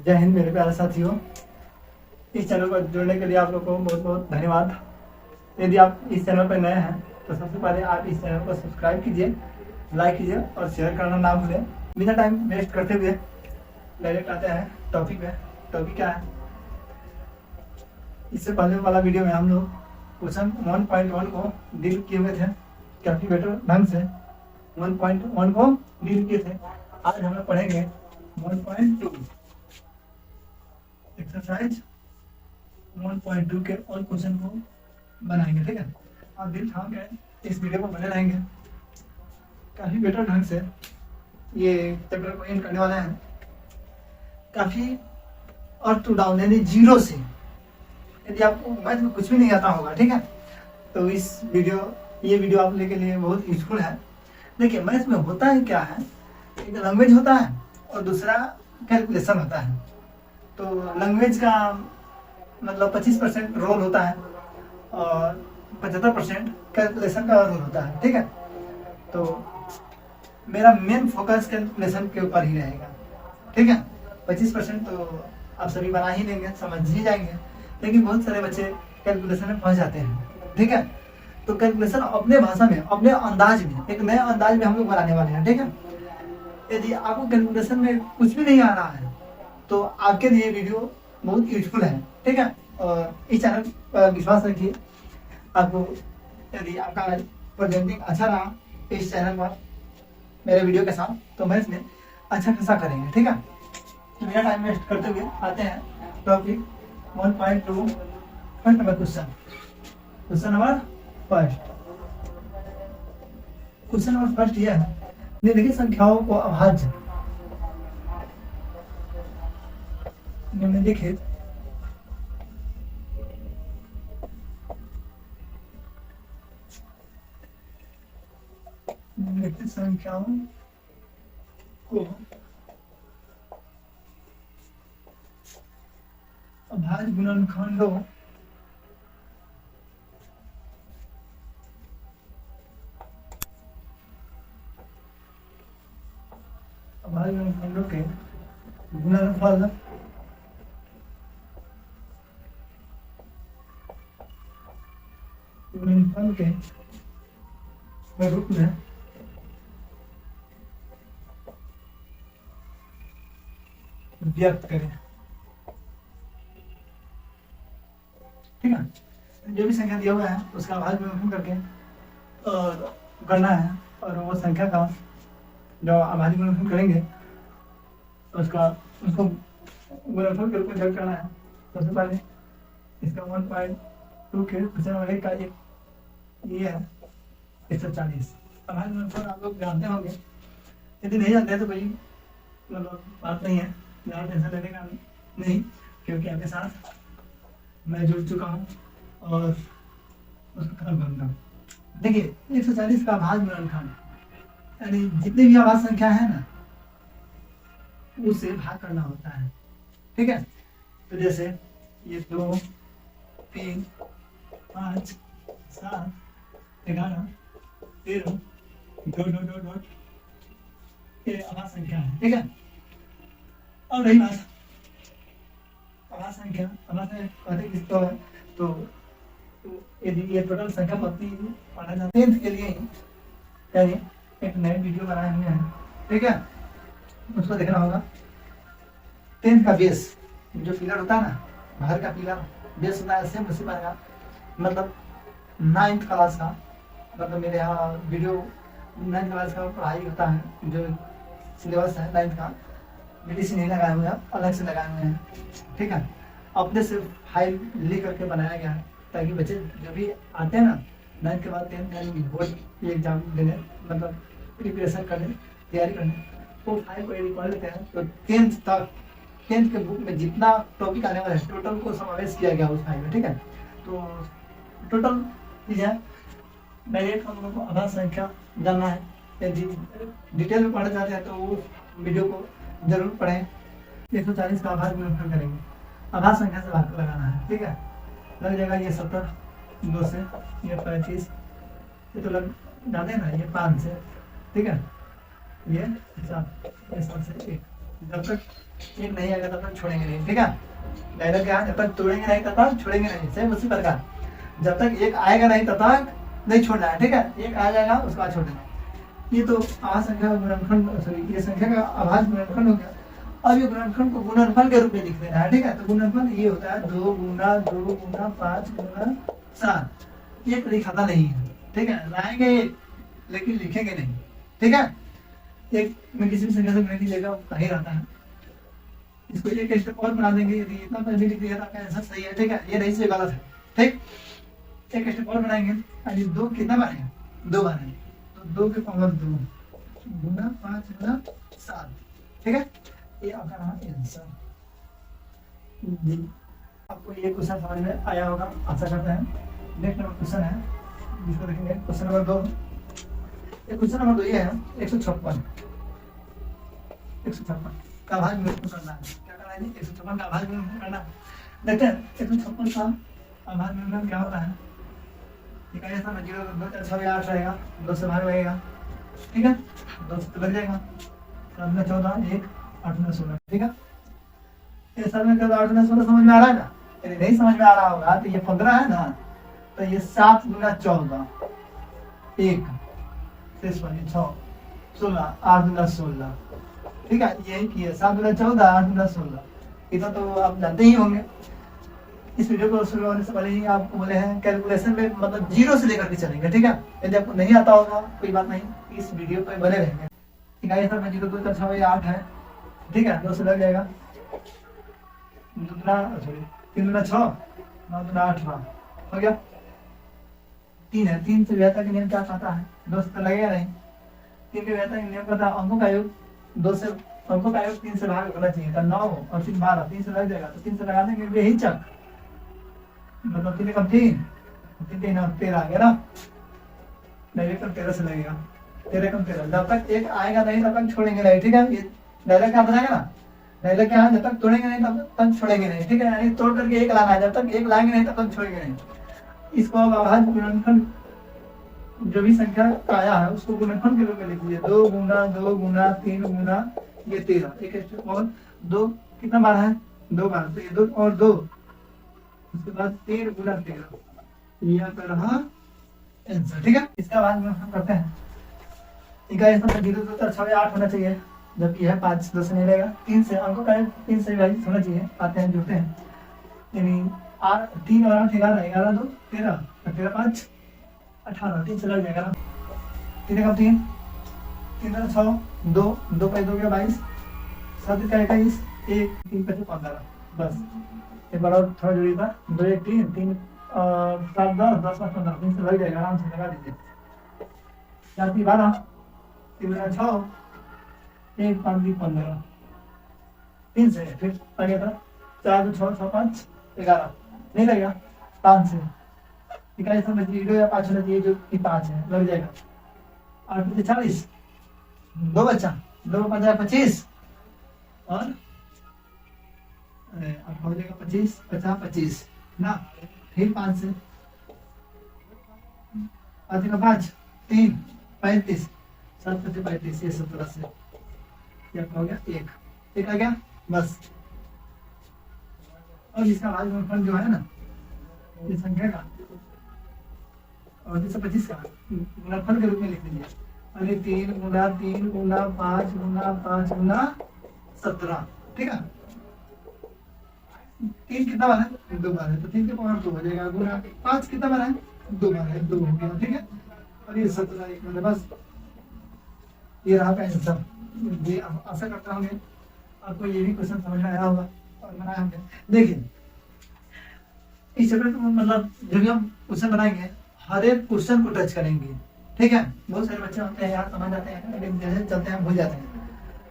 जय हिंद मेरे प्यारे साथियों। इस चैनल पर जुड़ने के लिए आप लोग को बहुत बहुत धन्यवाद। यदि आप इस चैनल पर नए हैं तो सबसे पहले आप इस चैनल को सब्सक्राइब कीजिए, लाइक कीजिए और शेयर करना ना भूलें। बिना टाइम वेस्ट करते हुए डायरेक्ट आते हैं टॉपिक में। टॉपिक क्या है? इससे पहले वाला वीडियो में हम लोग क्वेश्चन 1.1 को डील किए हुए थे काफ़ी बेटर ढंग से। 1.1 को डील किए थे। आज हम लोग पढ़ेंगे 1.2 एक्सरसाइज 1.2 के और क्वेश्चन को बनाएंगे। ठीक है, आप दिल थाम के इस वीडियो को बने रहेंगे। काफ़ी बेटर ढंग से ये चैप्टर को एंड करने वाले हैं। काफ़ी अप टू डाउन यानी जीरो से। यदि आपको मैथ में कुछ भी नहीं आता होगा, ठीक है, तो ये वीडियो आप लोगों के लिए बहुत यूजफुल है। देखिए, मैथ में होता है क्या है, एक लैंग्वेज होता है और दूसरा कैलकुलेशन होता है। तो लैंग्वेज का मतलब 25% रोल होता है और 75% कैलकुलेशन का रोल होता है। ठीक है, तो मेरा मेन फोकस कैलकुलेशन के ऊपर ही रहेगा। ठीक है, 25% तो आप सभी बना ही लेंगे, समझ ही जाएंगे, लेकिन बहुत सारे बच्चे कैलकुलेशन में फंस जाते हैं। ठीक है, तो कैलकुलेशन अपने भाषा में, अपने अंदाज में, एक नए अंदाज में हम लोग बनाने वाले हैं। ठीक है, यदि आपको कैलकुलेशन में कुछ भी नहीं आ रहा है तो आपके लिए वीडियो बहुत यूजफुल है। ठीक है, और इस चैनल पर विश्वास रखिए। आपको यदि आपका प्रेजेंटिंग अच्छा रहा इस चैनल पर मेरे वीडियो के साथ, तो मैं इसमें अच्छा खासा करेंगे। ठीक है, तो मेरा टाइम वेस्ट करते हुए आते हैं topic 1.2 first number question number first यह है, निम्नलिखित संख्याओं को अभाज्य निम्नलिखित संख्याओं को अभाज्य गुणनखंडों के गुणनफल के रूप में व्यक्त करें। ठीक है, जो भी संख्या दिया हुआ है उसका अभाज्य गुणनफल करके और करना है, और वो संख्या का जो अभाज्य गुणनफल करेंगे उसको गुणनफल के रूप में व्यक्त करना है। सबसे पहले इसका 1.2 के क्वेश्चन नंबर 1 का ये है 140। अभाज्य गुणनफल आप लोग जानते होंगे, यदि नहीं जानते हैं तो कोई मतलब बात नहीं है, ज़्यादा टेंशन लेने का नहीं, क्योंकि आपके साथ मैं जुड़ चुका हूँ और उसको खत्म करूँगा। देखिए, 140 का अभाज्य गुणनखंड यानी जितनी भी अभाज्य संख्या है ना उसे भाग करना होता है। ठीक है, तो जैसे ये 2, 3, 5, 7, 11, 13, डॉट ये अभाज्य संख्या है। ठीक है, और रही बात अभाज्य संख्या, तो यदि ये टोटल संख्या पत्नी पढ़ा जाता है 10th के लिए यानी एक नए वीडियो बनाए हुए हैं। ठीक है, उसको देखना होगा। 10th का बेस जो पिलर होता है ना, घर का पिलर बेस होता है, सेम उसी बनेगा। मतलब 9th क्लास का, मतलब मेरे यहाँ वीडियो 9th क्लास का पढ़ाई होता है, जो सिलेबस है 9th का, मेडिसिन नहीं लगाए हुए हैं, अलग से लगाए हुए हैं। ठीक है, अपने से फाइल ले करके बनाया गया है ताकि बच्चे जो भी आते हैं ना 9th के बाद 10th यानी बोर्ड एग्जाम देने, मतलब प्रिपरेशन करने, तैयारी करने, वो फाइल को यदि पढ़ लेते हैं तो 10th के बुक में जितना टॉपिक आने वाला है टोटल को समावेश किया गया उस फाइल में। ठीक है, तो टोटल चीज़ है। डायरेक्ट हम लोग को आधार संख्या जानना है, यदि डिटेल में पढ़ना चाहते हैं तो वो वीडियो को जरूर पढ़ें। 140 का अभाज्य गुणनफल करेंगे, अभाज्य संख्या से भाग लगाना है। ठीक है, लग जाएगा ये 70, 2 से ये 35, ये तो लग जाते हैं ना, ये 5 से। ठीक है, ये 7 से 1, जब तक एक नहीं आएगा तब तक छोड़ेंगे नहीं, ठीक है। डायलॉग क्या है, जब तक तोड़ेंगे नहीं तब तक छोड़ेंगे नहीं। सेम उसी प्रकार जब तक एक आएगा नहीं तब तक नहीं छोड़ना है, ठीक है। एक आ जाएगा उसके बाद छोड़ देना। ये तो आवाज संख्या का गुणनखंड, सॉरी ये संख्या का आवाज गुणनखंड हो गया। अब ये गुणनखंड को गुणनफल के रूप में लिख देना है, ठीक है। तो गुणनफल ये होता है 2 गुना 2 गुना 5 गुना 7। ये लिखाता नहीं है, ठीक है। लाएंगे लेकिन लिखेंगे नहीं, ठीक है। एक में किसी भी संख्या से गुणा कीजिएगा नहीं रहता है। इसको एक स्टेप और बना देंगे, यदि इतना पहले लिख दिया आपका आंसर सही है, ठीक है। ये नहीं से गलत है, ठीक। एक स्टेप और बनाएंगे। अभी 2 कितना बार है, 2 बार है, तो 2 के पावर 2 गुना 5 गुना 7, ठीक है। ये आपका रहा आंसर। आपको ये क्वेश्चन समझ में आया होगा, आशा करते हैं। नेक्स्ट नंबर क्वेश्चन है जिसको देखेंगे, क्वेश्चन नंबर 2। क्वेश्चन नंबर 2 ये है 156 का भाग निरूपण करना है। क्या करना है जी, 156 का भाग निरूपण करना है। देखते हैं 156 का भाग निरूपण क्या होता है। ठीक है, ऐसा 0 2 4 6 8 रहेगा, 2 से भाग लगेगा, ठीक है। 2 से लग जाएगा, 7 में 14 1 8 में 16, ठीक है। ये 7 में 14 8 में 16 समझ में आ रहा है ना। यदि नहीं समझ में आ रहा होगा तो ये 15 है ना, तो ये 7 गुना 14 1 6 16 8 गुना 16, ठीक है। यही किया 7 गुना 14 8 गुना 16। इतना तो आप जानते ही होंगे। इस वीडियो को शुरू होने से पहले ही आपको बोले हैं कैलकुलेशन में मतलब 0 से लेकर के चलेंगे, ठीक है। यदि आपको नहीं आता होगा कोई बात नहीं, इस वीडियो पे बने रहेंगे, ठीक है। ये सब में 0 2 4 6 8 है, ठीक है। 2 से लग जाएगा, 3 गुना 6 9 गुना 8 हो गया। 3 है, 3 से बेहतर का नियम क्या कहता है, 2 से तो लगेगा नहीं। 3 के बेहतर का नियम कहता है अंकों का योग 2 से, अंकों का योग 3 से भाग होना चाहिए था। 9 और 3 12, 3 से लग जाएगा, तो 3 से लगा देंगे यही चक, मतलब 3 कम 3 3 और 13 आ गया ना। डायरेक्ट 13 से लगेगा, 13 कम 13। जब तक एक आएगा नहीं तब तक छोड़ेंगे नहीं, ठीक है। ये डायरेक्ट क्या बताएगा ना, डायरेक्ट क्या है, जब तक तोड़ेंगे नहीं तब तक छोड़ेंगे नहीं, ठीक है। यानी तोड़ करके एक लाना है, जब तक एक लाएंगे नहीं तब तक छोड़ेंगे नहीं। इसको अब आवाज गुणनखंड जो भी संख्या आया है उसको गुणनखंड के रूप में लिख लीजिए। 2 गुना 2 गुना 3 गुना ये 13, एक स्टेप और 2 कितना बार है, 2 बार, तो ये 2 और 2, उसके बाद 3 गुना 13, ये आपका रहा आंसर, ठीक है। इसका बाद में हम करते हैं। ठीक है, इसमें 0 2 4 6 8 होना चाहिए, जबकि यह 5 2 से नहीं रहेगा। 3 से अंकों का 3 से विभाजित होना चाहिए। आते हैं जुड़ते हैं, यानी 3 और 8 11 11 2 13 13 5 18, 3 से लग जाएगा ना। 3 का 3 3 का 6 2 2 का 2 गया 22 7 का 21 1 3 का 15, बस एक बार और थोड़ा जोड़िएगा। 2 1 3 3 7 10 10 5 15, 3 से लग जाएगा, आराम से लगा दीजिए। 4 3 12 3 गुना 6 1 5 2 15, 3 से फिर आ गया था 4 2 6 6 5 11, नहीं लगेगा 5 से। ठीक है, इसमें 0 या 5 होना चाहिए, जो कि 5 है, लग जाएगा। 8 से 40 2 बचा, 2 5 25 और अब हो जाएगा 25 50 25 ना। फिर 5 से 5 का 5 3 35 7 5 35, ये 17 से क्या हो गया 1 आ गया, बस। और इसका भागफल जो है ना, ये संख्या का और 225 का गुणनफल के रूप में लिख लीजिए। अरे 3 गुना 3 गुना 5 गुना 5 गुना 17, ठीक है। 3 कितना बार है, 2 बार है, तो 3 के पावर 2 हो जाएगा। गुना 5 कितना बार है, 2 बार है, 2 हो गया, ठीक है। और ये 17 एक मतलब बस ये रहा का आंसर। ये आशा करता हूँ आपको ये भी क्वेश्चन समझ में आया होगा और बनाया होंगे। देखिए इस चैप्टर में मतलब जो भी हम क्वेश्चन बनाएंगे हर एक क्वेश्चन को टच करेंगे, ठीक है। बहुत सारे बच्चे होते हैं यार समझ जाते हैं, लेकिन जैसे चलते हैं भूल जाते हैं।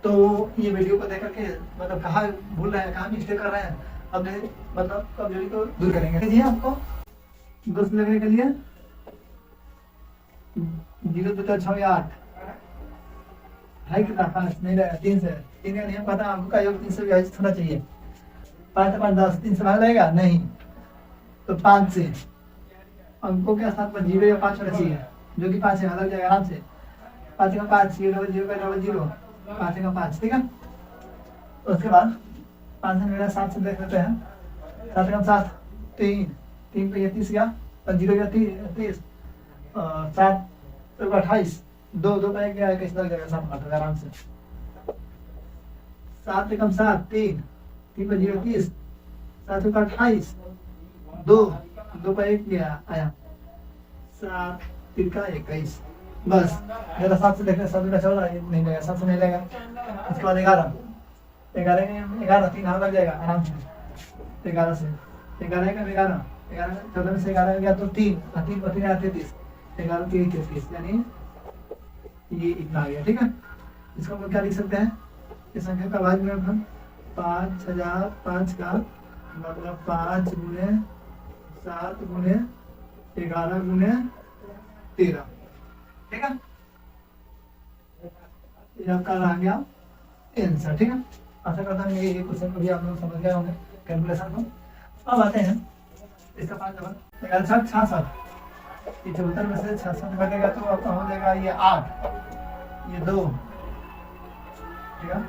तो ये वीडियो को देख करके मतलब कहाँ भूल रहे हैं, कहाँ मिस्टेक कर रहे हैं, अब मतलब कमजोरी को दूर करेंगे। जी आपको 2 से लगने के लिए 0 2 4 6 8 है कितना, 5 नहीं रहेगा, 3 से 3 का नियम पता है, अंकों का योग 3 से विभाजित होना चाहिए। 5 5 10, 3 से भाग लगेगा नहीं, तो 5 से अंकों के साथ में 0 या 5 होना चाहिए, जो कि 5 है, अलग जाएगा आराम से। 5 का 5 0 0 का 0 0 5 का 5, ठीक है। उसके बाद 5 से मेरा 7 से देख लेते हैं। 7 कम 7 3 3 पे 30 गया और 0 गया 30 7 तो 28 2 2 पे गया किस लग जाएगा 7 काट आराम से। 7 कम 7 3 3 पे 0 30 7 का 28 2 2 पे 1 गया आया 7 3 का 21 बस। मेरा 7 से देखते 7 का 14 नहीं लगेगा 7 से नहीं लगेगा। उसके बाद 11 11 3 हाथ लग जाएगा आराम से 11 से 11 का 11 14 में से 11 गया तो 3 3 पर 3 33 11 3 33 यानी ये इतना आ गया। ठीक है, इसको हम क्या लिख सकते हैं, इस संख्या का भाज्य 5005 का मतलब 5 गुणे 7 गुणे 11 गुणे 13। ठीक है, ये आपका रह गया आंसर। ठीक है, आशा करता हूँ ये क्वेश्चन को भी आप लोग समझ गए होंगे कैलकुलेशन को। अब आते हैं इसका 5 नंबर 11 66 ये 74 में से 66 घटेगा तो आपका हो जाएगा ये 8 ये 2। ठीक है,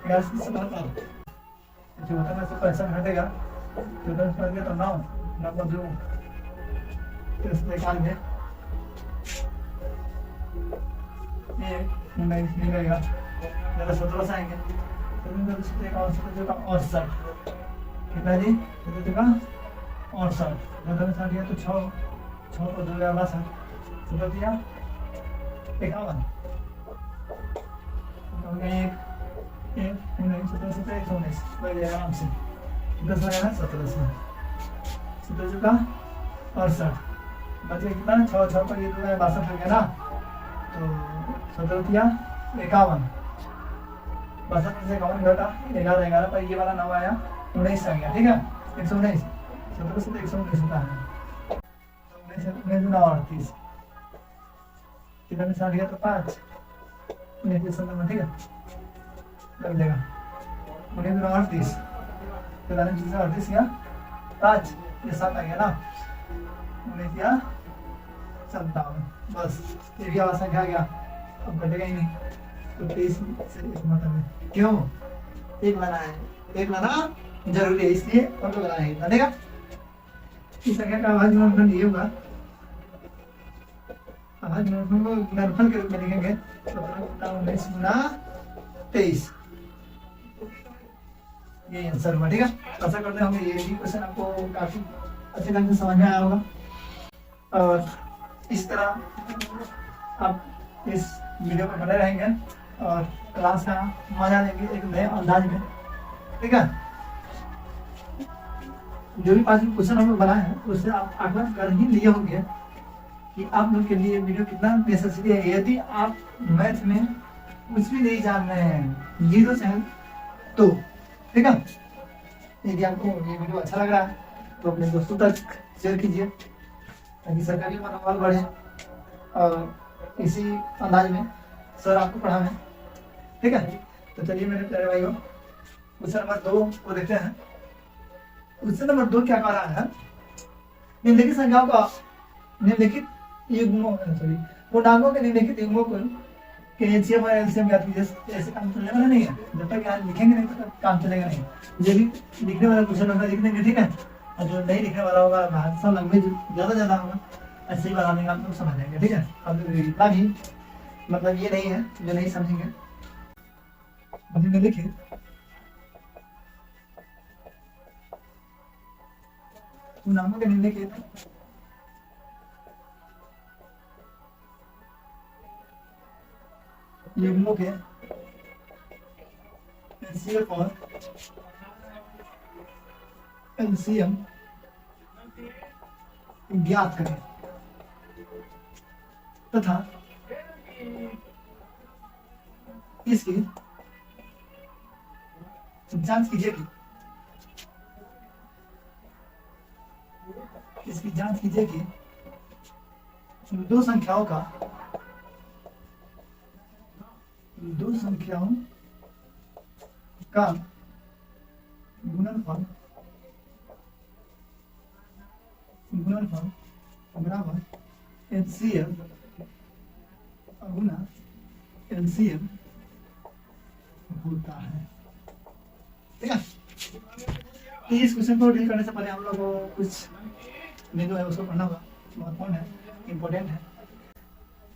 11 से 77 74 में से 65 घटेगा 14 से घटेगा तो 9 9 को 2 फिर इसमें निकाल ये 19 निकलेगा 17 से आएंगे 68 कितना जी 68 60 गया तो 6 को 2 गया 17 दिया 51 एक 17 से 119 बढ़ जाएगा आराम से 10 लगाना 17 से 17 का 68 बचे कितना 6 पर ये 62 हो गया ना तो 17 दिया 51 62 से 51 घटा 11 पर ये वाला 9 आया 19 आ गया। ठीक है, 119 17 से 119 होता है 19 9 38 कितना में 60 गया तो 5 19 में। ठीक है, लग जाएगा 19 9 38 38 या 5 ये 7 आ गया ना 19 या 57 बस। ये भी आवाज संख्या आ गया, अब घटेगा ही नहीं तो 23 से इस मतलब है क्यों एक लाना है, एक लाना जरूरी है इसलिए और तो लाना है इतना। ठीक है, इस संख्या का आवाज गुणनफल ये होगा, आवाज गुणनफल को गुणनफल के रूप में लिखेंगे 19 गुना 23 ये आंसर हुआ। ठीक है, आशा करते हैं ये भी क्वेश्चन आपको काफी अच्छे ढंग से समझ में आया होगा और इस तरह आप इस वीडियो में बने रहेंगे और क्लास का मजा लेंगे एक नए अंदाज में। ठीक है, जो भी 5 क्वेश्चन हम लोग बनाए हैं उससे आप आकलन कर ही लिए होंगे कि आप लोग के लिए वीडियो कितना नेसेसरी है। यदि आप मैथ में कुछ भी नहीं जान रहे हैं 0 से हैं तो ठीक है, यदि आपको ये वीडियो अच्छा लग रहा है तो अपने दोस्तों तक शेयर कीजिए ताकि सरकारी मनोबल बढ़े और इसी अंदाज में सर आपको पढ़ाएं। ठीक है, तो चलिए मेरे प्यारे भाइयों क्वेश्चन नंबर 2 को देखते हैं। क्वेश्चन नंबर 2 क्या कह रहा है, निम्नलिखित संख्याओं का निम्नलिखित युग्मों पूर्णांकों के निम्नलिखित युग्मों को कि एचसीएफ और एलसीएम ज्ञात कीजिए। ऐसे काम चलेगा नहीं है, जब तक यहाँ लिखेंगे नहीं तब तक काम चलेगा नहीं। जो भी लिखने वाला क्वेश्चन होगा लिख देंगे। ठीक है, और जो नहीं लिखने वाला होगा भाषा लैंग्वेज ज्यादा होगा ऐसे ही बनाने का आप लोग समझ जाएंगे। ठीक है, अब इतना भी मतलब ये नहीं है जो नहीं समझेंगे। अभी लिखिए पूर्णांकों के निम्नलिखित युग्मों के एचसीएफ और एलसीएम ज्ञात करें तथा इसकी जांच कीजिए कि दो संख्याओं का गुणनफल बराबर एचसीएफ गुना एलसीएम होता है। ठीक है। तो इस क्वेश्चन को डील करने से पहले हम लोग को कुछ बिंदु है उसको पढ़ना होगा, महत्वपूर्ण है, इम्पोर्टेंट है।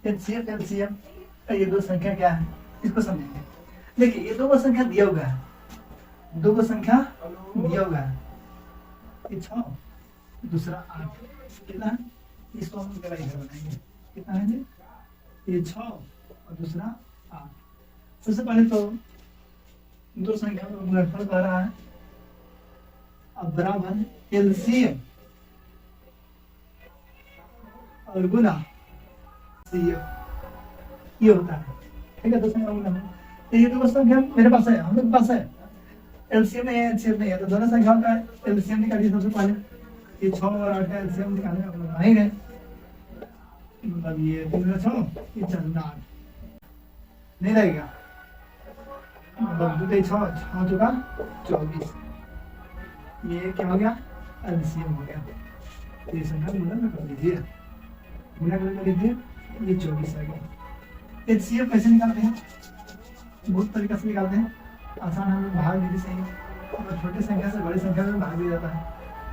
एचसीएफ एलसीएम ये दो संख्या क्या है इसको समझेंगे। देखिए ये दो को संख्या दिया हुआ है, दो को संख्या दिया हुआ है, ये 6 दूसरा 8 कितना है, इसको हम डिवाइड बनाएंगे। कितना है जी, ये 6 और दूसरा 8। सबसे पहले तो दो संख्या का गुणनफल कर रहा है, अब बराबर एलसीएम और गुना सीएफ ये होता है। ठीक है, दो संख्या का गुणनफल। तो ये दो संख्या मेरे पास है, हम लोग के पास है, एलसीएम नहीं है, एचसीएफ नहीं है, तो दोनों संख्याओं का एलसीएम निकालिए। सबसे पहले ये 6 और 8 का एलसीएम निकालने का मतलब नहीं है, मतलब ये 3 6 ये 4 8 नहीं लगेगा, मतलब 2 3 6 6 चुका 24, ये क्या हो गया एलसीएम हो गया। ये संख्या गुणा कर लीजिए, गुणा कर लीजिए, ये 24 आ गया। एचसीएफ कैसे निकालते हैं, बहुत तरीका से निकालते हैं, आसान हम लोग भाग विधि से ही, तो छोटी संख्या से बड़ी संख्या में भाग दिया जाता है।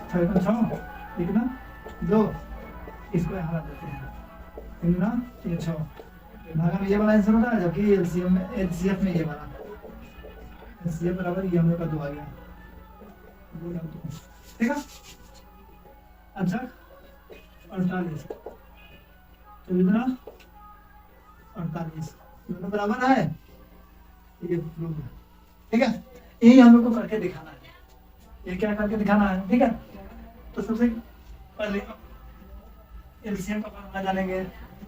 6 को 6 कितना 2, इसको यहाँ रख देते हैं, 3 गुना ये 6 भागा में ये वाला आंसर होता है, जबकि एलसीएम में एचसीएफ में ये वाला एचसीएफ बराबर ये हम लोग का 2 आ गया। ठीक है। अच्छा 48 तो कितना 48 दोनों बराबर है, ये प्रूफ है। ठीक है, यही हम लोग को करके दिखाना है, ये क्या करके दिखाना है। ठीक है, तो सबसे पहले एलसीएम का फॉर्मूला जानेंगे,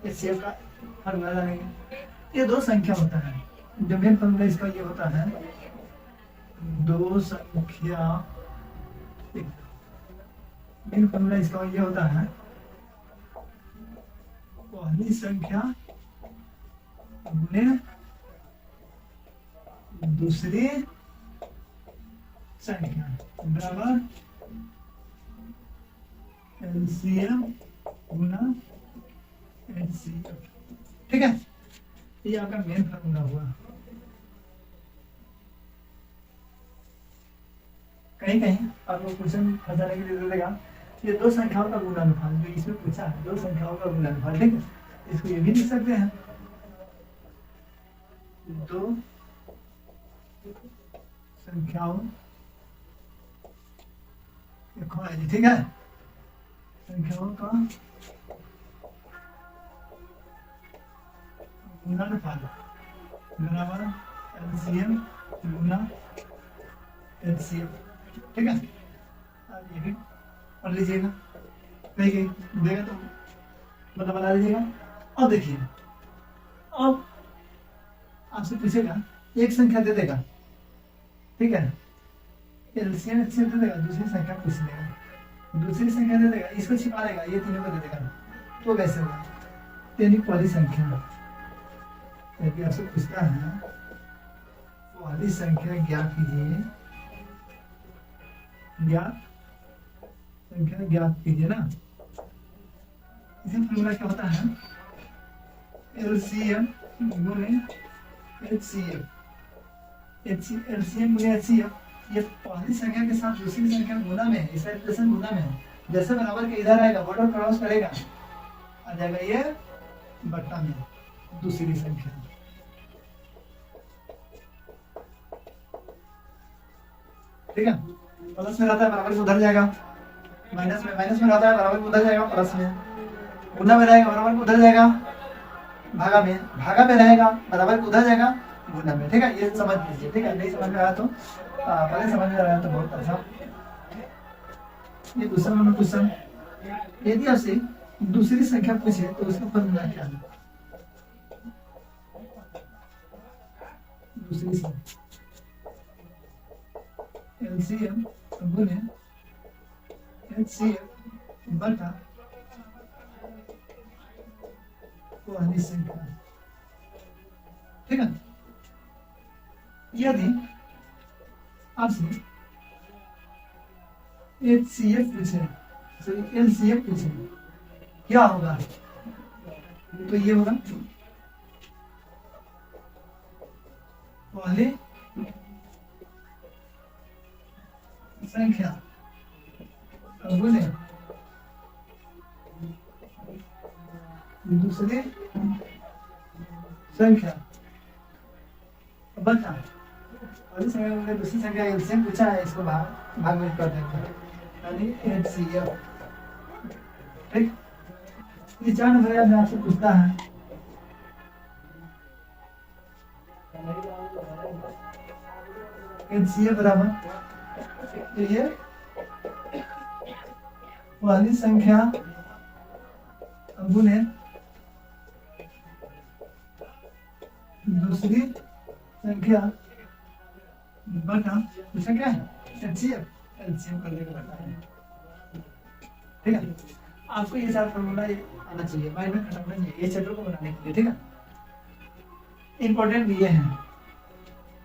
एचसीएफ का फॉर्मूला जानेंगे। ये दो संख्या होता है, जो मेन फॉर्मूला इसका ये होता है, दो संख्या, मेन फॉर्मूला इसका ये होता है, पहली संख्या गुणे दूसरी संख्या बराबर एलसीएम गुना एचसीएफ। ठीक है, ये आपका मेन फॉर्मूला हुआ। कहीं कहीं आपको क्वेश्चन फंसाने के लिए दे देगा, ये दो संख्याओं का गुणनफल, जो इसमें पूछा है दो संख्याओं का गुणनफल। ठीक है, इसको ये भी लिख सकते हैं, दो संख्याओं, ठीक है, संख्याओं का गुणनफल बराबर एलसीएम गुना एचसीएफ। ठीक है, अब ये भी पढ़ लीजिएगा, कहीं कहीं देगा तो मतलब बता दीजिएगा। और देखिए अब आपसे पूछेगा, एक संख्या दे देगा, ठीक है, एलसीएम एचसीएफ दे देगा, दूसरी संख्या पूछ लेगा, दूसरी संख्या दे देगा, इसको छिपा देगा, ये तीनों को दे देगा, तो कैसे होगा। यानी पहली संख्या, यदि आपसे पूछता है पहली संख्या ज्ञात कीजिए, ज्ञात संख्या ज्ञात कीजिए ना, इसे फॉर्मूला क्या होता है, एलसीएम गुणे एचसीएफ, एलसीएम गुणे एचसीएफ। ये पहली संख्या के साथ दूसरी संख्या गुना में, इसका एक्सप्रेशन गुना में, जैसे बराबर के इधर आएगा बॉर्डर क्रॉस करेगा, आ जाएगा ये बट्टा में दूसरी संख्या। ठीक है, प्लस में रहता है बराबर को उधर जाएगा, माइनस में रहता है बराबर को उधर जाएगा, प्लस में, गुना में रहेगा बराबर को उधर जाएगा, भागा में रहेगा बराबर को उधर जाएगा, गुना में। ठीक है, ये समझ लीजिए। ठीक है, नहीं समझ में आया तो पहले समझ में आया तो बहुत अच्छा। ये दूसरा नंबर क्वेश्चन, यदि आपसे दूसरी संख्या पूछे तो उसका फॉर्मूला क्या है, दूसरी संख्या एलसीएम गुणे एचसीएफ बटा पहली संख्या। ठीक है, यदि आपसे एचसीएफ पूछे, एलसीएफ पूछे क्या होगा, तो ये होगा पहले संख्या गुने दूसरी संख्या बता। और इस संख्या में दूसरी संख्या एलसीएम पूछा है, इसको भाग में कर देंगे यानी एचसीएफ। ठीक, ये 4 नंबर याद आपसे पूछता है एचसीएफ बराबर ये वाली संख्या गुने दूसरी संख्या बटा दूसरा क्या है एलसीएम। एलसीएम करने का बता है। ठीक है, आपको ये सारा फॉर्मूला आना चाहिए, माइंड में खत्म करना चाहिए ये चैप्टर को बनाने के लिए। ठीक है, इंपॉर्टेंट ये है।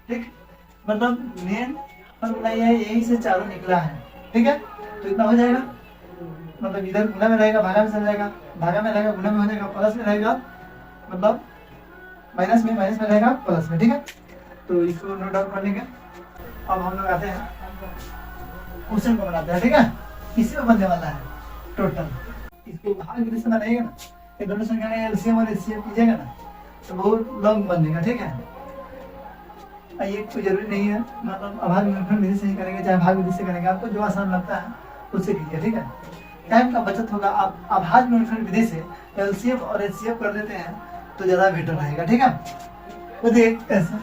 ठीक, मतलब मेन फॉर्मूला ये है, यही से चारों निकला है। ठीक है, तो इतना हो जाएगा, मतलब इधर गुना में रहेगा, भागा में चला जाएगा, भागा में रहेगा, गुना में हो जाएगा, प्लस में रहेगा, मतलब माइनस में रहेगा, प्लस में। ठीक है, तो इसको नोट डाउन कर लेंगे। अब हम लोग आते हैं क्वेश्चन को बनाते हैं। ठीक है, इसी में बनने वाला है टोटल। इसको भाग विधि से बनाइएगा ना, ये दोनों संख्या का एलसीएम और एचसीएफ कीजिएगा ना तो बहुत लॉन्ग बनेगा। ठीक है, ये कोई जरूरी नहीं है, मतलब अभाज्य गुणनखंड विधि से ही करेंगे चाहे भाग विधि से करेंगे, आपको जो आसान लगता है उससे कीजिए। ठीक है, टाइम का बचत होगा। आप अभाज्य गुणनखंड विधि से एलसीएम और एचसीएफ कर देते हैं तो ज्यादा बेटर रहेगा। ठीक है, तो देख ऐसा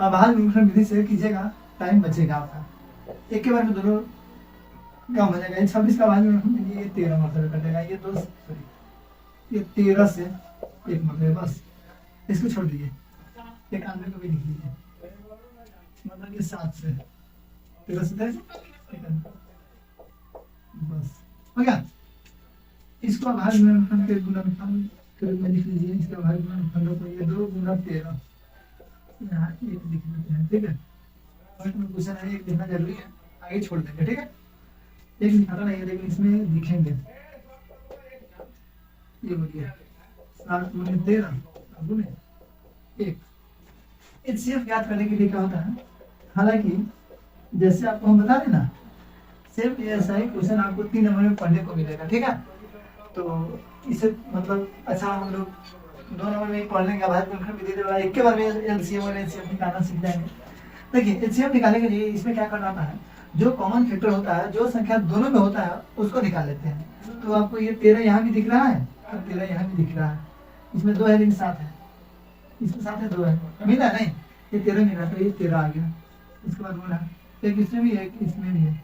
अभाज्य गुणनखंड विधि से कीजिएगा, टाइम बचेगा आपका, एक के बार में दोनों कम हो जाएगा। 26 का अभाज्य गुणनखंड ये 13 मतलब कटेगा, ये 2 सॉरी ये 13 से 1 मतलब बस इसको छोड़ दीजिए, 91 को भी लिख लीजिए, मतलब ये 7 से 13 से 91 बस हो गया। इसको अभाज्य गुणनखंड के गुणनफल के रूप में लिख लीजिए। इसके अभाज्य गुणनखंड को ये 2 गुना 13 यहाँ 1 लिख लेते हैं। ठीक है, फर्स्ट में क्वेश्चन है 1 लिखना जरूरी है, आगे छोड़ देंगे। ठीक है, 1 लिखाना नहीं है लेकिन इसमें लिखेंगे। ये बोलिए 7 गुने 13 गुने 1। एचसीएफ याद करने के लिए क्या होता है, हालांकि जैसे आपको हम बता दें ना, सेम ऐसा ही क्वेश्चन आपको 3 नंबर में पढ़ने को मिलेगा। ठीक है, तो इसे मतलब अच्छा हम लोग 2 नंबर में पढ़ लेंगे, अभाज्य गुणनखंड विधि वाला एक के बार में एलसीएम और एचसीएफ निकालना सीख जाएंगे। देखिए, एचसीएफ निकालने के लिए इसमें क्या करना होता है, जो कॉमन फैक्टर होता है, जो संख्या दोनों में होता है उसको निकाल लेते हैं। तो आपको ये 13 यहाँ भी दिख रहा है और 13 यहाँ भी दिख रहा है, इसमें 2 है लेकिन 7 है, इसमें 7 है 2 है, मिला नहीं, ये 13 मिला तो ये 13 आ गया। इसके बाद बोला एक इसमें भी है एक इसमें भी है।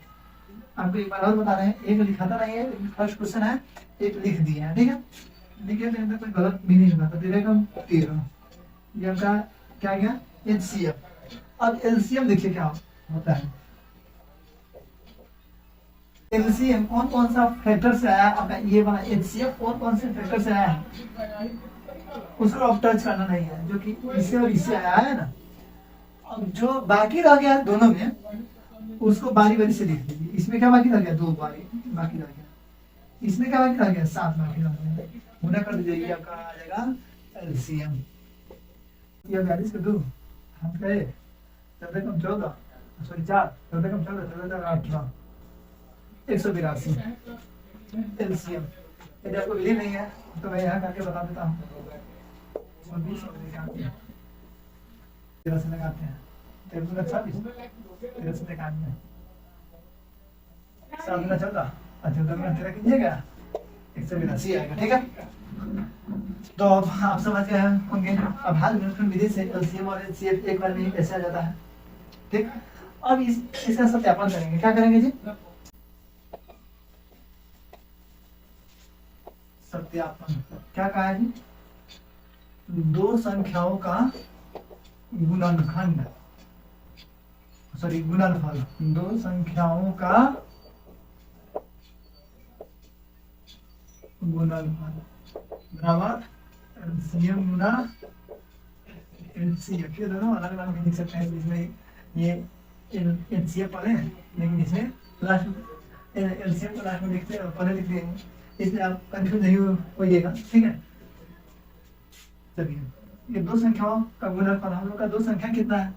आपको एक बार और बता रहे हैं, एक लिखाता नहीं है लेकिन फर्स्ट क्वेश्चन है एक लिख दिया है। ठीक है, लिखे तो अंदर कोई गलत भी नहीं होगा। तो 13 कम 13 ये आपका क्या गया एचसीएफ। अब एलसीएम देखिए क्या होता है, एलसीएम कौन कौन सा फैक्टर से आया आपका, ये वाला एचसीएफ कौन कौन से फैक्टर से आया है उसको अब टच करना नहीं है, जो कि इससे और इससे आया है ना। अब जो बाकी रह गया दोनों में उसको बारी बारी से लिख दीजिए। इसमें क्या बाकी रह गया, 2 बारी बाकी रह गया, इसमें क्या बाकी रह गया, 7 बाकी रह गया, गुना कर दीजिए, ये आपका आ जाएगा एलसीएम। ये 42 के 2 हम कहे 14 कम 14 सॉरी 4 14 कम 14 14 18 182 एलसीएम। यदि आपको बिलीव नहीं है तो मैं यहाँ करके बता देता हूँ। 26 13 से लगाते हैं, 13 गुना 26 13 से लगाते हैं, 7 गुना 14 और 14 गुना 13 कीजिएगा 182 आएगा। ठीक है, तो अब आप समझ गए होंगे अभाज्य गुणनखंड विधि से एलसीएम और एचसीएफ एक बार में ही कैसे आ जाता है। ठीक, अब इसका सत्यापन करेंगे। क्या करेंगे जी, सत्यापन। क्या कहा है जी, 2 संख्याओं का गुणनखंड सॉरी गुणनफल, 2 संख्याओं का गुणनफल बराबर एलसीएम गुना एचसीएफ। ये दोनों अलग अलग लिख सकते हैं, इसमें ये एचसीएफ पहले है लेकिन इसमें लास्ट एलसीएम को लास्ट में लिखते हैं और पहले लिखते हैं, इसलिए आप कंफ्यूज नहीं होइएगा। ठीक है, चलिए ये 2 संख्याओं का गुणनफल, हम लोग का 2 संख्या कितना है,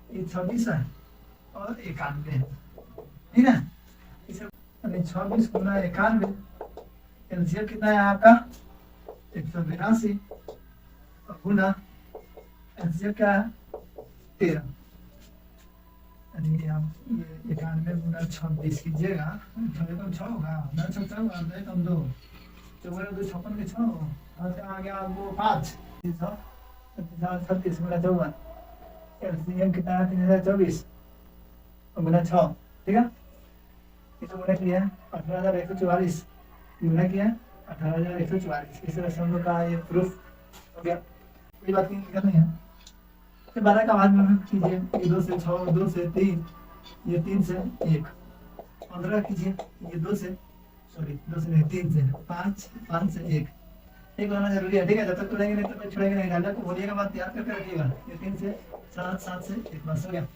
ये 26 है और 91 है। ठीक है। इसे 26 गुना 91, एलसीएम कितना है आपका 182 गुना एलसीएम क्या है 13, यानी आप ये 91 गुना 26 कीजिएगा, 6 होगा, 9 6 होगा, 2 2 56 के 6 आ गया आपको 5 36 गुना 54, एलसीएम कितना है 3024 गुना 6, ठीक है। इसे गुना किया है 18,144 गुना किया 18,144, इस तरह से हम लोग का ये प्रूफ हो गया, कोई बात नहीं करनी है। फिर 12 का भाग में कीजिए, ये 2 से 6, 2 से 3, ये 3 से 1, 15 कीजिए, ये 2 से 3 से 5, 5 से 1 होना जरूरी है, ठीक है। जब तक छोड़ेंगे नहीं तब तक छोड़ेंगे नहीं, डायलॉग को बोलिएगा, बात याद करके रखिएगा। ये 3 से 7, 7 से 1 बस हो गया।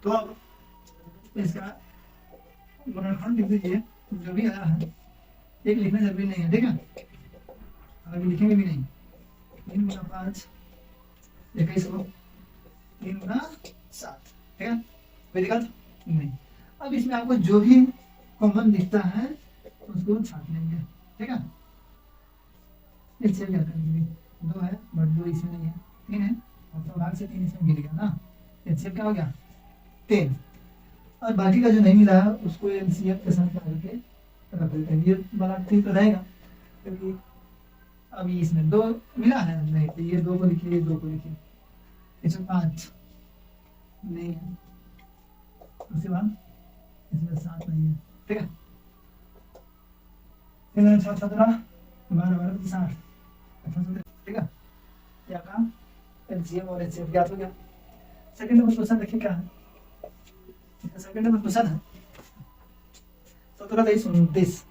तो अब इसका गुणनखंड लिख दीजिए, जो भी आया है एक लिखना जरूरी नहीं है, ठीक है, अभी लिखेंगे भी नहीं। 3 गुना 5 21 हो, 3 गुना 7, ठीक है, कोई दिक्कत नहीं। अब इसमें आपको जो भी कॉमन दिखता है उसको छाट लेंगे, ठीक है। एलसीएम क्या करेंगे, 2 है बट 2 इसमें नहीं है, 3 है और तो भाग से 3 इसमें गिर गया ना, एलसीएम क्या हो गया 3, और बाकी का जो नहीं मिला है उसको एलसीएम के साथ डाल के रख देते हैं। ये वाला ठीक तो रहेगा, क्योंकि अभी इसमें 2 मिला है नहीं, तो ये 2 को लिखिए, ये 2 को लिखिए, इसमें 5 नहीं है, उसके बाद इसमें 7 नहीं है, ठीक है। 3 6 17 12 12 60 18 ठीक है। क्या काम एलसीएम और एचसीएफ ज्ञात हो गया। सेकंड नंबर क्वेश्चन देखिए क्या है, सेकंड नंबर क्वेश्चन है 17 23 29,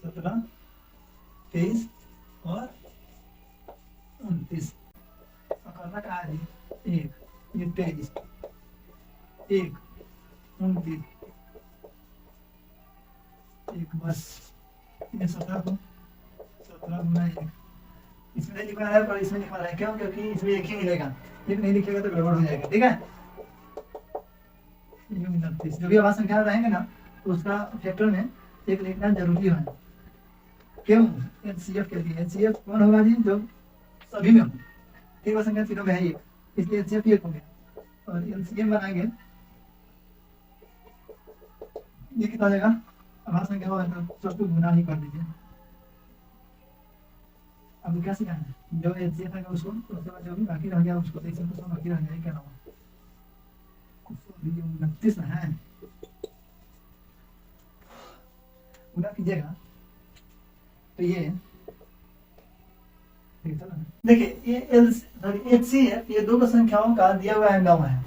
17 23 और 29, और करना कहा है 1 ये 23 1 29 1 बस, ये 17 को 17 गुना 1 इसमें नहीं लिखा है, पर इसमें लिखा है क्यों, क्योंकि इसमें 1 ही मिलेगा, एक नहीं लिखेगा तो गड़बड़ हो जाएगा, ठीक है। 29 जो भी आवाज संख्या रहेंगे ना तो उसका फैक्टर में 1 लिखना जरूरी है, क्यों एचसीएफ के लिए। एचसीएफ कौन होगा जी, जो सभी में हो, ठीक है, संख्या तीनों में है 1, इसलिए एचसीएफ 1 हो गया, और एलसीएम बनाएंगे ये कितना आ जाएगा, आवाज संख्या होगा तो सबको गुना ही कर दीजिए। अब क्या सिखाना है, जो एचसीएफ है उसको, उसके बाद जो भी बाकी रह गया उसको, देख सकते हो बाकी रह गया क्या नाम 29 है, गुना कीजिएगा तो ये देखिए, ये एचसीएफ ये 2 संख्याओं का दिया हुआ है 9 है,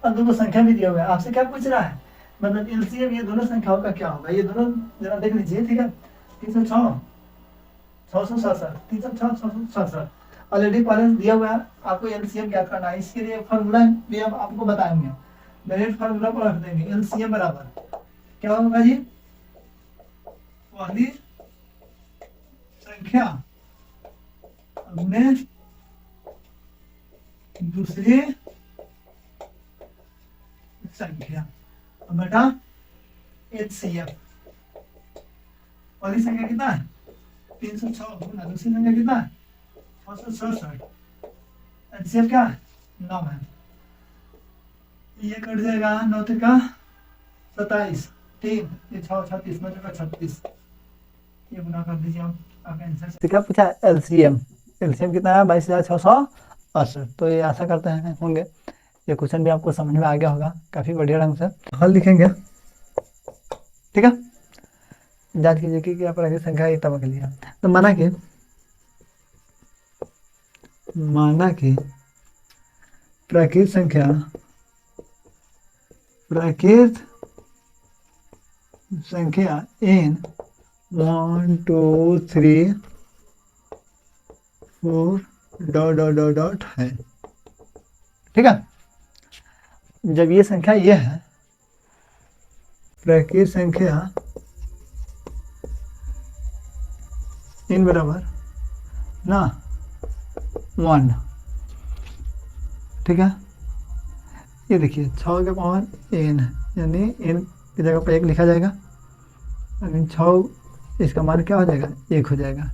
और 2 संख्या भी दिया हुआ है। आपसे क्या पूछ रहा है, मतलब एलसीएम ये दोनों संख्याओं का क्या होगा, ये दोनों जरा देख लीजिए, ठीक है। 306 667 306 667 ऑलरेडी पहले दिया हुआ है, आपको एलसीएम ज्ञात करना है, इसके लिए फॉर्मूला भी हम आपको बताएंगे, डायरेक्ट फॉर्मूला पर रख देंगे। एलसीएम बराबर क्या होगा जी, पहली संख्या गुणे दूसरी संख्या बटा एचसीएफ। पहली संख्या कितना है 306 गुना दूसरी संख्या कितना है 667, एचसीएफ क्या है 9 है, ये कट जाएगा 9 का 27 3 ये 6 36 9 का 36, ये गुना कर दीजिए आप, आपका आंसर क्या पूछा एलसीएम, एलसीएम कितना है 22,668। तो ये आशा करते हैं होंगे ये क्वेश्चन भी आपको समझ में आ गया होगा काफी बढ़िया ढंग से। हल लिखेंगे, ठीक है, जांच कीजिए कि क्या प्राकृतिक संख्या इतना के लिए, तो माना कि प्राकृतिक संख्या n 1 2 3 4 डॉट है, ठीक है। जब ये संख्या ये है प्राकृतिक संख्या n बराबर ना 1, ठीक है। ये देखिए 6 का पावर n है, यानी n की जगह पर 1 लिखा जाएगा, यानी 6, इसका मान क्या हो जाएगा, 1 हो जाएगा।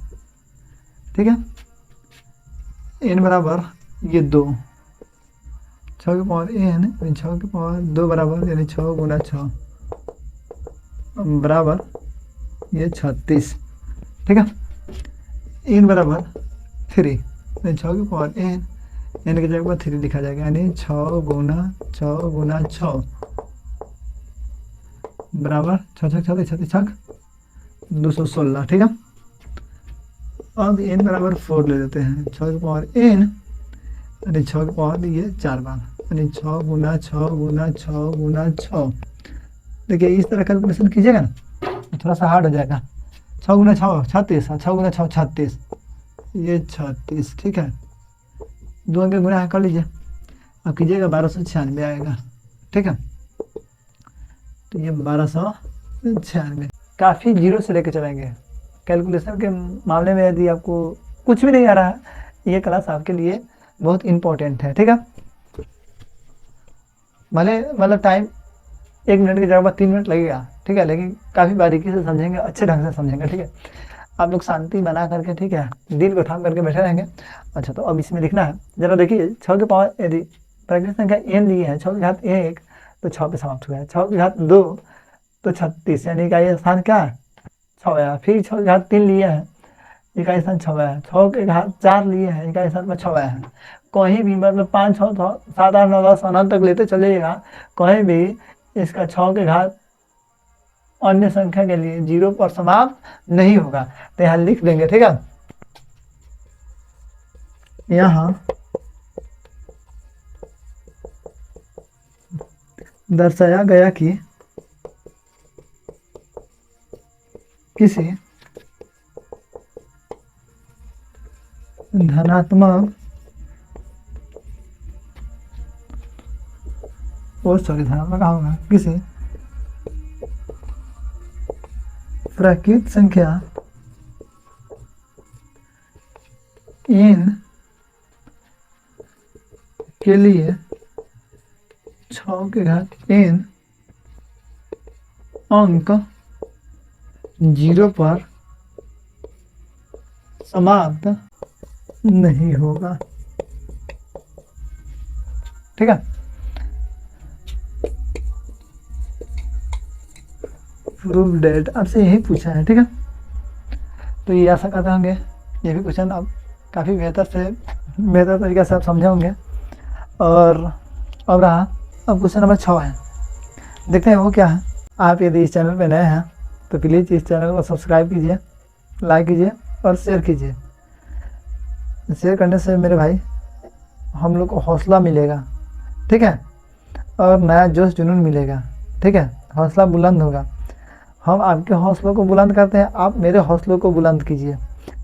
ठीक है, n बराबर ये 2, 6 की पावर n, 6 की पावर 2 बराबर, यानी 6 गुना 6 बराबर ये 36। ठीक है, n बराबर 3, यानी 6 की पावर n की जगह पर 3 लिखा जाएगा, यानी 6 गुना 6 बराबर 6 छक 36 छक 216। ठीक है, अब n बराबर 4 ले लेते हैं, 6 की पावर n, यानी 6 की पावर ये 4 बार, यानी 6 गुना 6। देखिए इस तरह कैलकुलेशन कीजिएगा ना तो थोड़ा सा हार्ड हो जाएगा। 6 गुना 6 36, 6 गुना 6 36, ये 36। ठीक है, 2 अंक गुना कर लीजिए, अब कीजिएगा 1296 आएगा। ठीक है, तो ये 1296। काफ़ी जीरो से लेके चलेंगे कैलकुलेशन के मामले में। यदि आपको कुछ भी नहीं आ रहा है, ये क्लास आपके लिए बहुत इम्पोर्टेंट है। ठीक है, भले मतलब टाइम 1 मिनट की जगह पर 3 मिनट लगेगा। ठीक है, लेकिन काफ़ी बारीकी से समझेंगे, अच्छे ढंग से समझेंगे। ठीक है, आप लोग शांति बना करके, ठीक है, दिल को थाम करके बैठे रहेंगे। अच्छा, तो अब इसमें लिखना है, जरा देखिए 6 के पावर यदि प्राकृतिक संख्या n ली है, 6 की घात 1 तो 6 पे समाप्त हुआ है, 6 की घात 2 तो 36, यानी का ये स्थान क्या है, 6 है। फिर 6 की घात 3 लिए है, इकाई स्थान 6 है। 6 के घात 4 लिए हैं, इकाई स्थान में 6 है। कहीं भी मतलब 5 6 7 8 9 10 अनंत तक लेते चलिएगा, कहीं भी इसका 6 के घात अन्य संख्या के लिए 0 पर समाप्त नहीं होगा। तो यहाँ लिख देंगे। ठीक है, यहाँ दर्शाया गया कि किसी धनात्मक धनात्मक कहाँ होगा, किसी प्राकृत संख्या n के लिए 6 के घात n अंक 0 पर समाप्त नहीं होगा। ठीक है, प्रूफ डेट आपसे यही पूछा है। ठीक है, तो ये आशा करते होंगे ये भी क्वेश्चन आप काफ़ी बेहतर तरीके से आप समझे होंगे। और अब रहा, अब क्वेश्चन नंबर 6 है, देखते हैं वो क्या है। आप यदि इस चैनल पे नए हैं तो प्लीज़ इस चैनल को सब्सक्राइब कीजिए, लाइक कीजिए और शेयर कीजिए। शेयर करने से मेरे भाई हम लोग को हौसला मिलेगा। ठीक है, और नया जोश जुनून मिलेगा। ठीक है, हौसला बुलंद होगा। हम आपके हौसलों को बुलंद करते हैं, आप मेरे हौसलों को बुलंद कीजिए,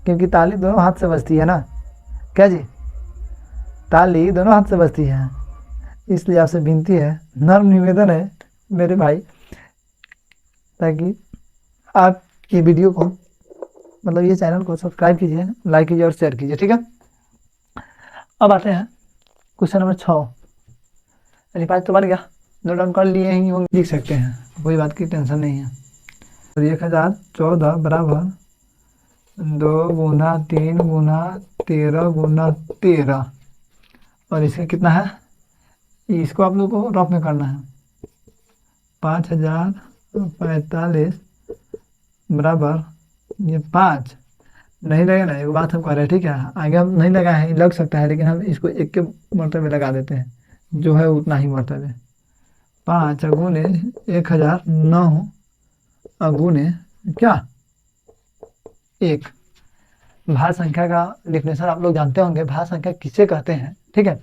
क्योंकि ताली दोनों हाथ से बजती है ना। क्या जी, ताली दोनों हाथ से बजती है। इसलिए आपसे विनती है, नर्म निवेदन है मेरे भाई, ताकि आप ये वीडियो को मतलब ये चैनल को सब्सक्राइब कीजिए, लाइक कीजिए और शेयर कीजिए। ठीक है, अब आते हैं क्वेश्चन नंबर 6। यानी 5 तो बन गया, नोट डाउन कर लिए ही होंगे, लिख सकते हैं, कोई बात की टेंशन नहीं है। 1014 बराबर 2 गुना 3 गुना 13 गुना 13, और इसका कितना है, इसको आप लोग को रफ में करना है। 5045 बराबर ये 5 नहीं लगेगा ना, एक बात हम कह रहे हैं। ठीक है, आगे हम नहीं लगा है, लग सकता है, लेकिन हम इसको एक के मरतबे लगा देते हैं, जो है उतना ही मरतबे। 5 गुने 1009 गुने क्या 1। भाज्य संख्या का डिफिनेशन आप लोग जानते होंगे, भाज्य संख्या किसे कहते हैं। ठीक है,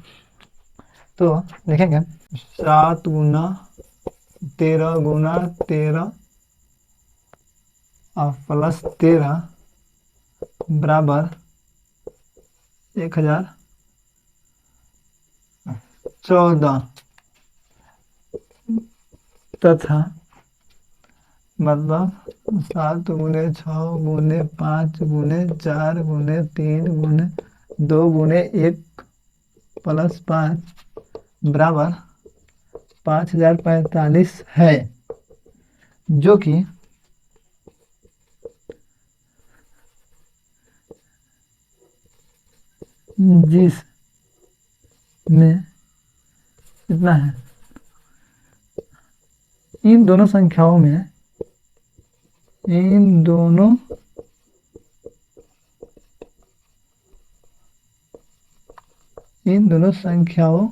तो लिखेंगे 7 गुना 13 गुना 13 और प्लस 13 बराबर 1014, तथा मतलब 7 गुने 6 गुने 5 गुने 4 गुने 3 गुने 2 गुने 1 प्लस 5 बराबर 5045 है, जो कि जिस में कितना है, इन दोनों संख्याओं में, इन दोनों संख्याओं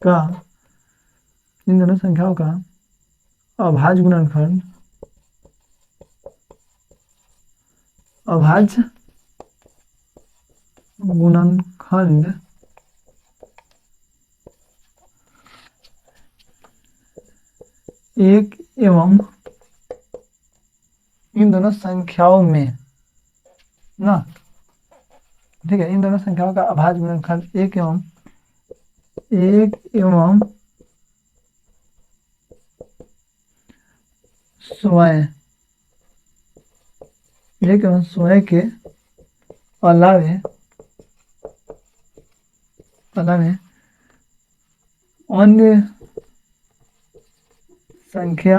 का, इन दोनों संख्याओं का अभाज्य गुणनखंड, अभाज्य गुणनखंड एक एवं इन दोनों संख्याओं में ना, ठीक है, इन दोनों संख्याओं का अभाज्य गुणनखंड एक एवं स्वयं, एक एवं स्वयं के अलावे अन्य संख्या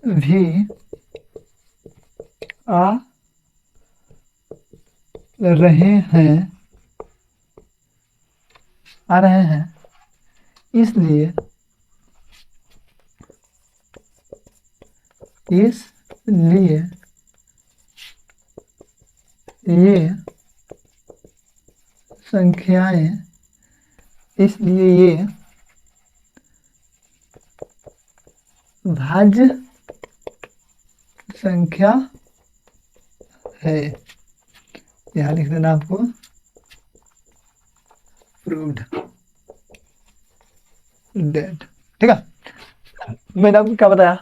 भी आ रहे हैं, इसलिए ये संख्याएं, इसलिए ये भाज्य संख्या है। यहाँ लिख देना आपको, प्रूव्ड डेट, ठीक है। मैंने आपको क्या बताया,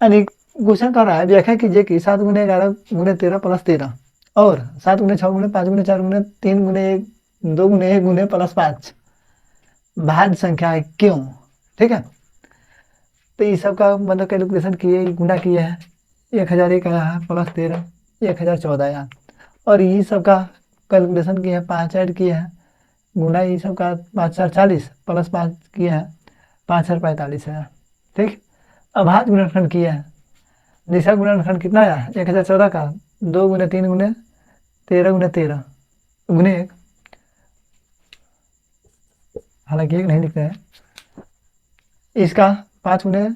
यानी क्वेश्चन कर रहा है व्याख्या कीजिए कि 7 × 11 × 13 + 13 और 7 × 6 × 5 × 4 × 3 × 1 2 × 1 × +5 भाज्य संख्या है, क्यों, ठीक है। तो ये सब का मतलब कैलकुलेशन किए, गुना किए हैं, 1001 आया है + 13 1014 आया, और ये सब का कैलकुलेशन किए हैं, 5 ऐड किए हैं, गुना ये सब का 5 4 40 + 5 किए हैं, 5 4 45 है, ठीक। अभाज्य गुणनखंड किए हैं, दिशा गुणनखंड कितना आया 1014 का 2 × 3 × 13 × 13 गुने 1, हालांकि 1 नहीं लिखते हैं, इसका 5 गुने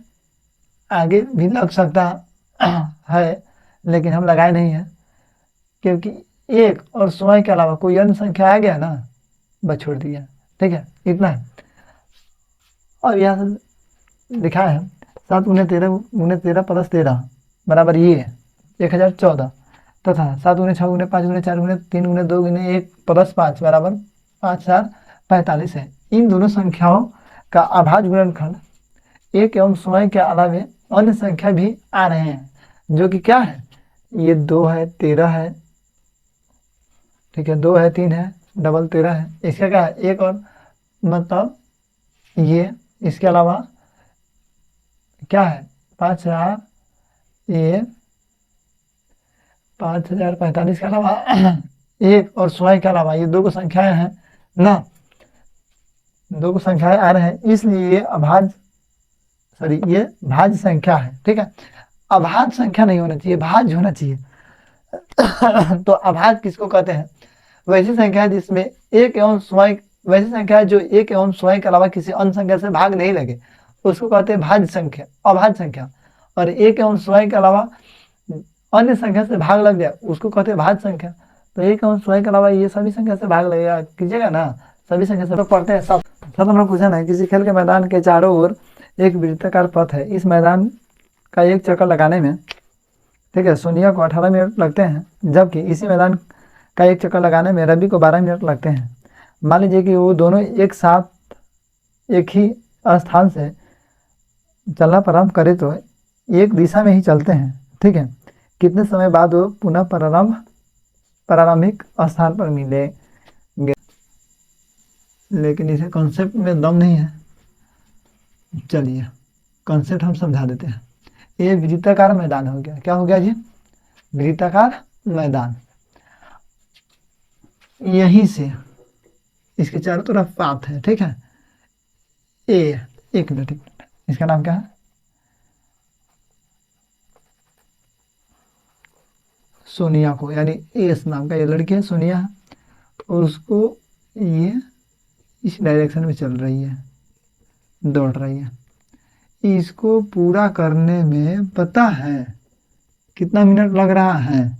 आगे भी लग सकता है, लेकिन हम लगाए नहीं है, क्योंकि 1 और स्वयं के अलावा कोई अन्य संख्या आ गया ना, बस छोड़ दिया, ठीक है, इतना है। और यहाँ से लिखा है 7 × 13 × 13 + 13 बराबर ये 1014 तथा 7 × 6 × 5 × 4 × 3 × 2 × 1 + 5 बराबर 5 4 45 है। इन दोनों संख्याओं का अभाज्य गुणनखंड एक एवं स्वयं के अलावे अन्य संख्या भी आ रहे हैं, जो कि क्या है, ये 2 है 13 है, ठीक है, 2 है 3 है डबल 13 है, इसका क्या है एक और, मतलब ये इसके अलावा क्या है 5 4 ये 5045 के अलावा एक और स्वयं के अलावा ये 2 को संख्याएं हैं ना, 2 को संख्याएं आ रहे हैं, इसलिए ये ये भाज्य संख्या है, ठीक है। अभाज्य संख्या नहीं होना चाहिए, भाज्य होना चाहिए। तो अभाज्य किसको कहते हैं, वैसी संख्या जिसमें एक एवं स्वयं, वैसी संख्या जो एक एवं स्वयं के अलावा किसी अन्य संख्या से भाग नहीं लगे, उसको कहते हैं भाज्य संख्या, अभाज्य संख्या। और एक एवं स्वयं के अलावा अन्य संख्या से भाग लग जाए उसको कहते हैं भाज्य संख्या। तो एक एवं स्वयं के अलावा ये सभी संख्या से भाग लगेगा, कीजिएगा ना, सभी संख्या से पढ़ते हैं सब। हमने पूछा है किसी खेल के मैदान के चारों ओर एक वृत्ताकार पथ है, इस मैदान का एक चक्कर लगाने में, ठीक है, सोनिया को 18 मिनट लगते हैं, जबकि इसी मैदान का एक चक्कर लगाने में रवि को 12 मिनट लगते हैं। मान लीजिए कि वो दोनों एक साथ एक ही स्थान से चलना प्रारंभ करें तो एक दिशा में ही चलते हैं, ठीक है, कितने समय बाद वो पुनः प्रारंभिक स्थान पर मिलेंगे। लेकिन इसे कॉन्सेप्ट में दम नहीं है, चलिए कॉन्सेप्ट हम समझा देते हैं। ये वृत्ताकार मैदान हो गया, क्या हो गया जी, वृत्ताकार मैदान। यहीं से इसके चारों तरफ पाथ है, ठीक है। ए, एक मिनट, इसका नाम क्या है? सोनिया को, यानी एस नाम का ये लड़की है सोनिया है, और उसको ये इस डायरेक्शन में चल रही है, दौड़ रही है। इसको पूरा करने में पता है कितना मिनट लग रहा है?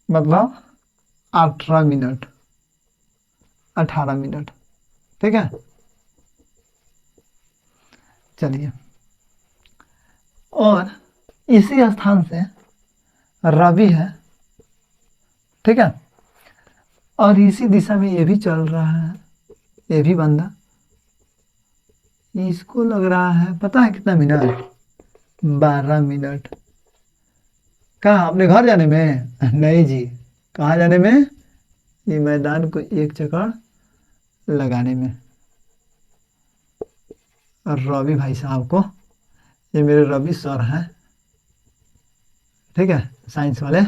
मतलब 18 मिनट, 18 मिनट, ठीक है। चलिए, और इसी स्थान से रवि है, ठीक है, और इसी दिशा में ये भी चल रहा है, ये भी बंदा। इसको लग रहा है पता है कितना मिनट? 12 मिनट। कहाँ? अपने घर जाने में? नहीं जी, कहाँ जाने में? ये मैदान को एक चक्कर लगाने में। और रवि भाई साहब को, ये मेरे रवि सर हैं, ठीक है, साइंस वाले।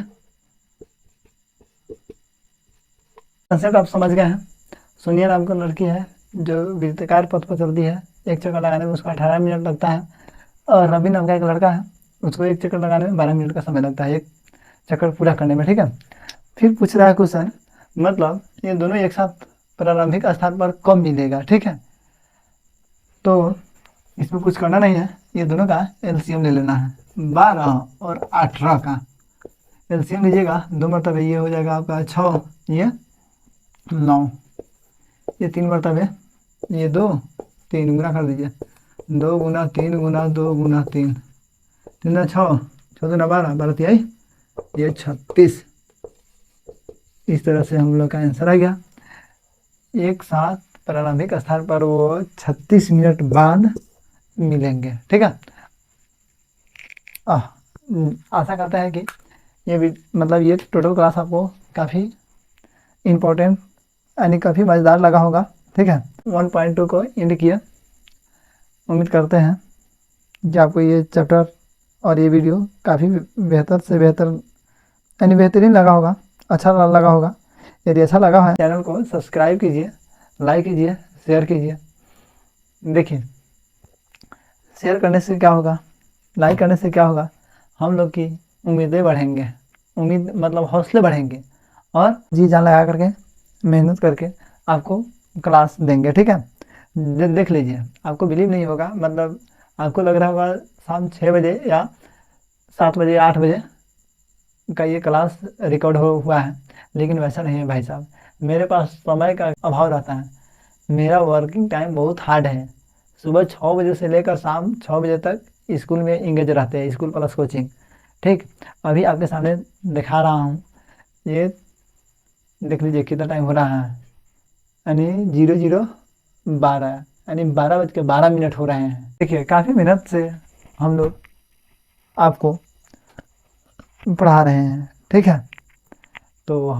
कंसेप्ट आप समझ गए हैं। सोनिया नाम की लड़की है जो वृत्ताकार पथ पर चलती है, एक चक्कर लगाने में उसको 18 मिनट लगता है। और रवि नाम का एक लड़का है, उसको एक चक्कर लगाने में 12 मिनट का समय लगता है, एक चक्कर पूरा करने में, ठीक है। फिर पूछ रहा है क्वेश्चन, मतलब ये दोनों एक साथ प्रारंभिक स्थान पर कब मिलेगा, ठीक है। तो इसमें कुछ करना नहीं है, ये दोनों का एलसीएम ले लेना है। 12 और 18 का एलसीएम लीजिएगा, 2 मरतबे ये हो जाएगा आपका 6, ये 9, ये 3 मरतबे, ये 2, 3 गुना कर दीजिए, 2 गुना 3 गुना 2 गुना 3, 3 6, 6 दूना 12, 12 तिहाई, ये 36। इस तरह से हम लोग का आंसर आ गया। एक साथ प्रारंभिक स्थान पर वो 36 मिनट बाद मिलेंगे, ठीक है। आशा करता है कि ये भी, मतलब ये टोटल क्लास आपको काफ़ी इम्पोर्टेंट यानी काफ़ी मज़ेदार लगा होगा, ठीक है। 1.2 को एंड किया। उम्मीद करते हैं कि आपको ये चैप्टर और ये वीडियो काफ़ी बेहतर से बेहतर यानी बेहतरीन लगा होगा, अच्छा लगा होगा। यदि अच्छा लगा है, चैनल को सब्सक्राइब कीजिए, लाइक कीजिए, शेयर कीजिए। देखिए, शेयर करने से क्या होगा, लाइक करने से क्या होगा, हम लोग की उम्मीदें बढ़ेंगे, उम्मीद मतलब हौसले बढ़ेंगे, और जी जान लगा करके मेहनत करके आपको क्लास देंगे, ठीक है। देख लीजिए, आपको बिलीव नहीं होगा, मतलब आपको लग रहा होगा शाम 6 बजे या 7 बजे 8 बजे का ये क्लास रिकॉर्ड हुआ है, लेकिन वैसा नहीं है भाई साहब। मेरे पास समय का अभाव रहता है, मेरा वर्किंग टाइम बहुत हार्ड है। सुबह 6 बजे से लेकर शाम 6 बजे तक स्कूल में इंगेज रहते हैं, स्कूल प्लस कोचिंग, ठीक। अभी आपके सामने दिखा रहा हूँ, ये देख लीजिए कितना टाइम हो रहा है, यानी 00:12, यानी 12:12 हो रहे हैं। देखिए, काफ़ी मेहनत से हम लोग आपको पढ़ा रहे हैं, ठीक है। तो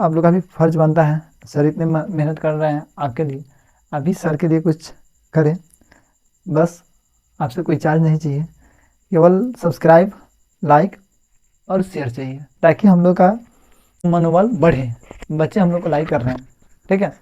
आप लोग का भी फर्ज बनता है, सर इतने मेहनत कर रहे हैं आपके लिए, अभी सर के लिए कुछ करें। बस आपसे कोई चार्ज नहीं चाहिए, केवल सब्सक्राइब, लाइक और शेयर चाहिए, ताकि हम लोग का मनोबल बढ़े। बच्चे हम लोग को लाइक कर रहे हैं, ठीक है।